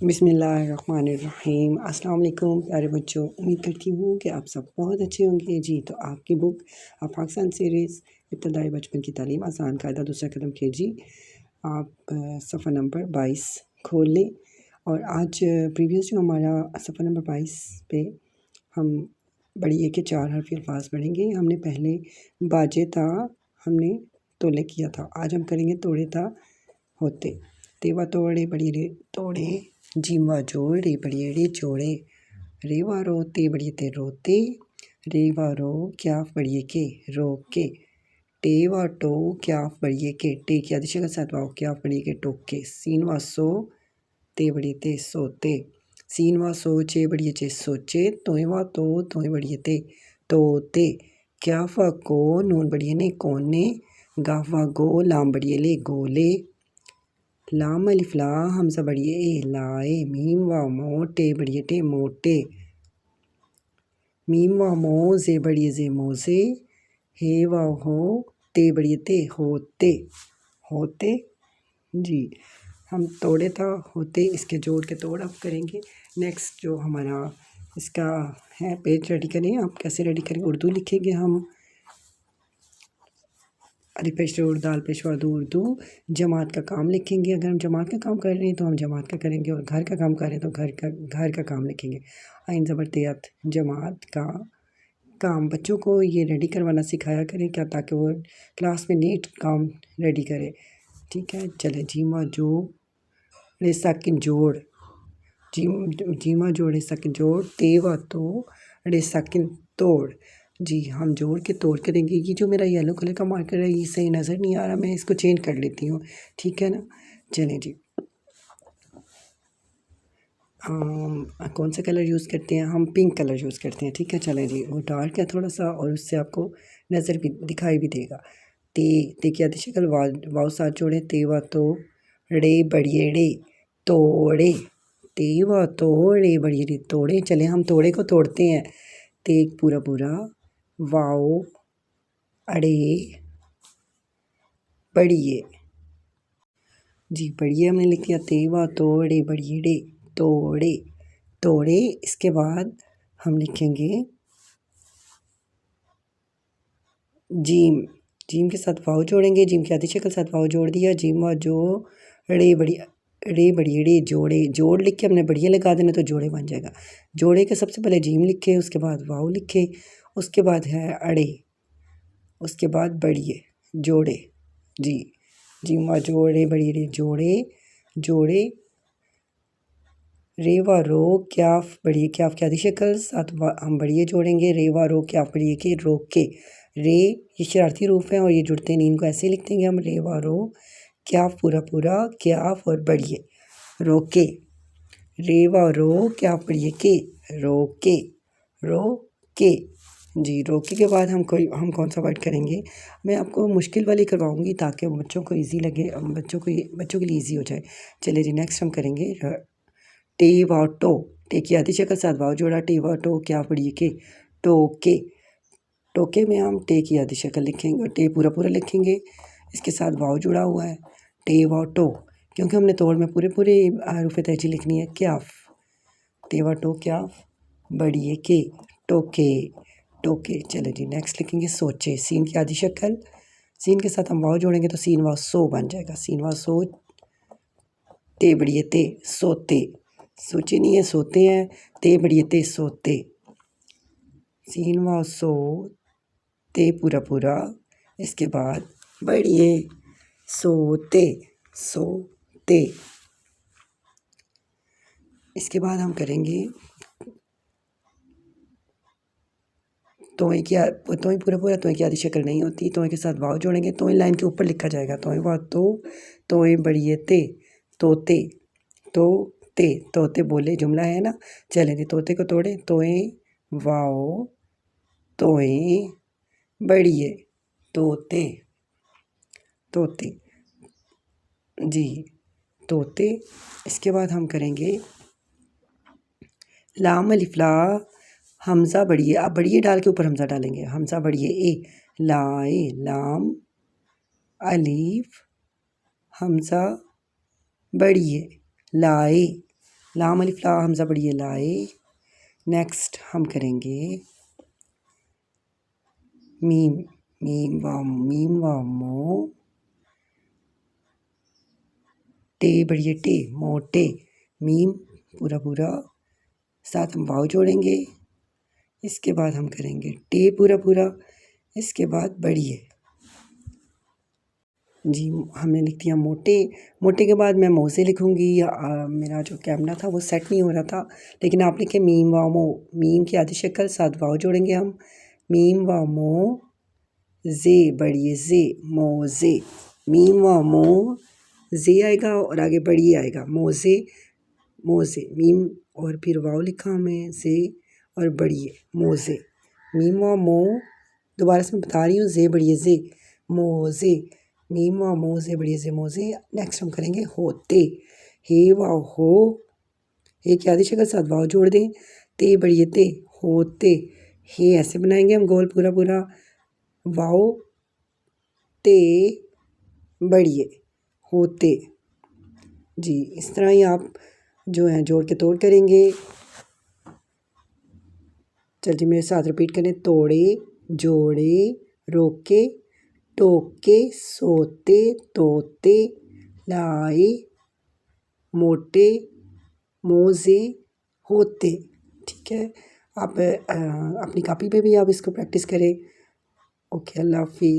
बिस्मिल्लाहिर्रहमानिर्रहीम। अस्सलाम वालेकुम प्यारे बच्चों, उम्मीद करती हूँ कि आप सब बहुत अच्छे होंगे। जी तो आपकी बुक पाकिस्तान सीरीज़ इब्तदाई बचपन की तालीम आसान कायदा दूसरा कदम KG आप सफ़ा नंबर 22 खोल लें। और आज प्रीवियस जो हमारा सफ़ा नंबर 22 पे हम बड़ी ए के 4 हरफ़ी अल्फाज पढ़ेंगे। हमने पहले बाजे था हमने तोले किया था, आज हम करेंगे तोड़े था होते। तेवा तोड़े बड़ी रे तोड़े, जीवा जोड़ रे बड़ी रे जोड़े, रेवा रोते बड़ी ते रोते, रेवा रो क्या बड़िए के रोके, टेवा टो क्या बड़िए के टे की आदिश का साथ वाओ क्या बड़िए के टोके, सीनवा सो ते बड़ी ते सोते, सीनवा सो चे बड़िए चे सोचे, तोयवा तोय बड़िए ते तोते, क्या फा को नून बड़िए ने कोने, गाफा गो लाम बड़िए ले गोले, लाम अलिफ ला हमजा बड़िए ए लाए, मीम वा मोटे बड़िए टे मोटे, मीम वा मो जे बड़िए जे मोजे, हे वा हो ते बड़िए ते होते होते। जी हम तोड़े था होते इसके जोड़ के तोड़ अब करेंगे। नेक्स्ट जो हमारा इसका है पेज रेडी करें। आप कैसे रेडी करेंगे? उर्दू लिखेंगे हम, अली पेश दाल पेशवा उर्दू। जमात का काम लिखेंगे, अगर हम जमात का काम कर रहे हैं तो हम जमात का करेंगे, और घर का काम कर रहे हैं तो घर का काम लिखेंगे। आइन ज़बरतियात जमात का काम। बच्चों को ये रेडी करवाना सिखाया करें क्या, ताकि वो क्लास में नीट काम रेडी करे। ठीक है, चले जीमा जो रे साकिन जोड़, जीमा जोड़े साकिन जोड़, तेवा तो रे साकिन तोड़। जी हम जोड़ के तोड़ करेंगे। ये जो मेरा येलो कलर का मार्कर है ये सही नज़र नहीं आ रहा, मैं इसको चेंज कर लेती हूँ, ठीक है ना। चलें जी, कौन सा कलर यूज़ करते हैं हम? पिंक कलर यूज़ करते हैं, ठीक है। चलें जी, वो डार्क है थोड़ा सा और उससे आपको नज़र भी दिखाई भी देगा। ते की आदि शक्ल वाव साथ जोड़े, तेवा तो रे बड़िए रे तोड़े, तेवा तोड़े बड़िए रे तोड़े। चले हम तोड़े को तोड़ते हैं। ते पूरा पूरा, वाओ अड़े बड़िए। जी बड़िए हमने लिख दिया, तेवा तोड़े बड़िए रे तोड़े तोड़े। इसके बाद हम लिखेंगे जीम, जीम के साथ वाव जोड़ेंगे, जीम की आधी शक्ल साथ वाव जोड़ दिया, जीम व जो रे बड़ी रे जोड़े, जोड़ लिख के हमने बढ़िया लगा देना तो जोड़े बन जाएगा। जोड़े के सबसे पहले जीम लिखे, उसके बाद वाव लिखे, उसके बाद है अड़े, उसके बाद बड़िए जोड़े। जी जीम व जोड़े बड़ी रे जोड़े जोड़े, रेवा रो क्याफ बड़िए क्याफ की आधी शक्ल साथ हम बड़िए जोड़ेंगे, रेवा रो क्याफ बड़िए के रोके। रे ये शरारती रूप है और ये जुड़ते नहीं, इनको ऐसे लिख देंगे हम, रेवा रो क्याफ पूरा पूरा क्याफ और बड़िए रोके, रेवा रो क्याफ बड़िए के रोके रोके। जी रोके के बाद हम कौन सा वर्ड करेंगे? मैं आपको मुश्किल वाली करवाऊंगी ताकि बच्चों को इजी लगे, बच्चों के लिए इजी हो जाए। चलिए जी नेक्स्ट हम करेंगे टे व टो, टे की आधी शक्ल साथ वाव जोड़ा, टे व टो क्या पढ़िए के टोके। टोके में हम टे की आधी शक्ल लिखेंगे, टे पूरा पूरा लिखेंगे, इसके साथ वाव जुड़ा हुआ है, टे व टो, क्योंकि हमने तोड़ में पूरे पूरे हरूफ तहजी लिखनी है। क्याफ, टे व टो क्याफ बड़िए के टोके टोके। चले जी नेक्स्ट लिखेंगे सोचे, सीन की आधी शक्ल, सीन के साथ हम वाव जोड़ेंगे तो सीन व सो बन जाएगा, सीन व सो ते बड़िए ते सोते, सोचे नहीं है सोते हैं, ते बड़िए ते सोते, सीन व सो ते पूरा पूरा, इसके बाद बड़िए सोते सोते। इसके बाद हम करेंगे तोय पूरा पूरा, तोय की आधी शक्ल नहीं होती, तोय के साथ वाव जोड़ेंगे, तोय लाइन के ऊपर लिखा जाएगा, तोय व तो तोय बड़िए ते तोते तो ते तोते बोले जुमला है ना। चलें जी तोते को तोड़े, तोय वाओ तोय बड़िए तोते तोते। जी तोते। इसके बाद हम करेंगे लाम अलिफ ला हमज़ा बड़िए, अब बड़िए डाल के ऊपर हमज़ा डालेंगे, हमज़ा बड़िए ए लाए, लाम अलिफ हमज़ा बड़िए लाए लाम अलिफ ला हमज़ा बढ़िए लाए। नेक्स्ट हम करेंगे मीम, मीम व मो, टे बढ़िए टे, मोटे, मीम पूरा पूरा, साथ हम वाव जोड़ेंगे। इसके बाद हम करेंगे टे पूरा पूरा, इसके बाद बढ़िए। जी हमने लिख दिया मोटे। मोटे के बाद मैं मोज़े लिखूँगी। मेरा जो कैमरा था वो सेट नहीं हो रहा था, लेकिन आप लिखें मीम व मो, मीम की आधी शक्ल, साथ वाव जोड़ेंगे हम। मीम व मो जे बढ़िए जे, मोज़े, मीम व मो जे आएगा और आगे बढ़िए आएगा, मोज़े मोज़े, मीम और फिर वाव लिखा हमें जे और बढ़िए, मोज़े, मीम व मो। दोबारा से मैं बता रही हूँ, जे बढ़िए जे, मोज़े, मीम व मो से बढ़िए से मोज़े। नेक्स्ट हम करेंगे होते, हे व हो, हे की आधी शक्ल साथ वाव जोड़ दें, ते बढ़िए ते, होते, हे ऐसे बनाएंगे हम गोल पूरा पूरा, वाव ते बढ़िए, होते। जी इस तरह ही आप जो है जोड़ के तोड़ करेंगे। चलिए मेरे साथ रिपीट करें, तोड़े, जोड़े, रोके, टोके, सोते, तोते, लाए, मोटे, मोज़े, होते। ठीक है, आप अपनी कॉपी पे भी आप इसको प्रैक्टिस करें। ओके, अल्लाह हाफिज़।